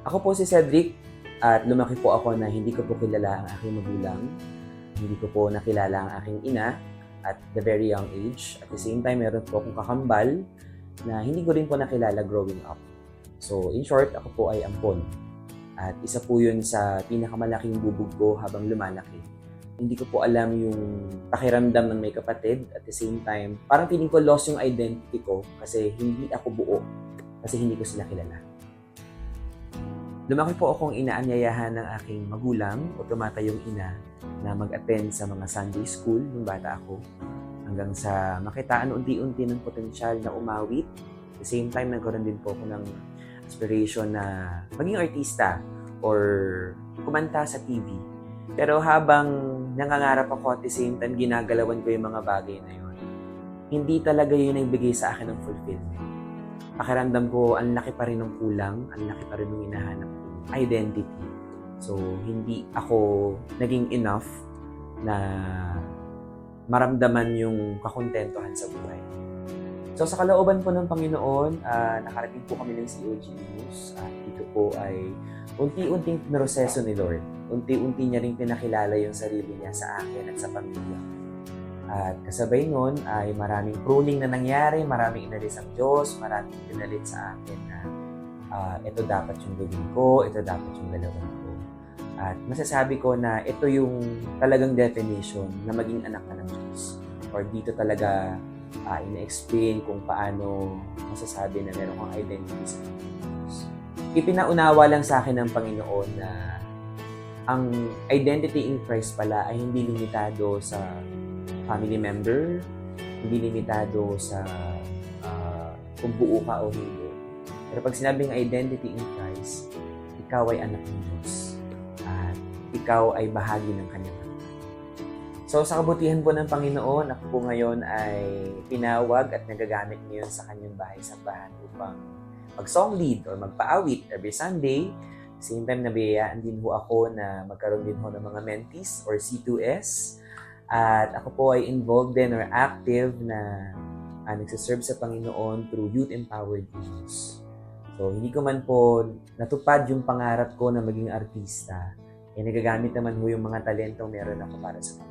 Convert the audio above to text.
Ako po si Cedric at lumaki po ako na hindi ko po kilala ang aking magulang. Hindi ko po nakilala ang aking ina at the very young age. At the same time, meron po akong kakambal na hindi ko rin po nakilala growing up. So, in short, ako po ay ampon. At isa po yun sa pinakamalaking bubog ko habang lumalaki. Hindi ko po alam yung pakiramdam ng may kapatid. At the same time, parang feeling ko lost yung identity ko kasi hindi ako buo. Kasi hindi ko sila kilala. Lumaki po akong inaanyayahan ng aking magulang o tumatayong ina na mag-attend sa mga Sunday school nung bata ako hanggang sa makitaan unti-unti ng potensyal na umawit. At the same time, nagkaroon din po ako ng aspiration na maging artista or kumanta sa TV. Pero habang nangangarap ako at the same time, ginagalawan ko yung mga bagay na yun, hindi talaga yun ang bigay sa akin ng fulfillment. Pakiramdam ko, ang laki pa rin ng kulang, ang laki pa rin ng hinahanap ko identity. So, hindi ako naging enough na maramdaman yung kakontentuhan sa buhay. So, sa kalooban po ng Panginoon, nakarating po kami ng COG News. Dito po ay unti-unting pinoseso ni Lord. Unti-unti niya rin pinakilala yung sarili niya sa akin at sa pamilya. At kasabay nun ay maraming pruning na nangyari, maraming inalis ang Diyos, maraming pinalit sa akin na ito dapat yung gawin ko, ito dapat yung galawan ko. At masasabi ko na ito yung talagang definition na maging anak ka ng Diyos. Or dito talaga ina-explain kung paano masasabi na meron kang identity sa Diyos. Ipinaunawa lang sa akin ng Panginoon na ang identity in Christ pala ay hindi limitado sa family member, hindi limitado sa kung buo ka o hindi. Pero pag sinabing identity in Christ, ikaw ay anak ng Diyos at ikaw ay bahagi ng Kanyang anak. So sa kabutihan po ng Panginoon, ako po ngayon ay pinawag at nagagamit ngayon sa Kanyang bahay-sambahan upang mag-song lead or magpaawit every Sunday. Same time, nabiyayaan din ho ako na magkaroon din ho ng mga mentees or C2S. At ako po ay involved din or active na nagsiserve sa Panginoon through Youth Empowered Youth. So, hindi ko man po natupad yung pangarap ko na maging artista. Nagagamit naman ho yung mga talentong meron ako para sa Panginoon.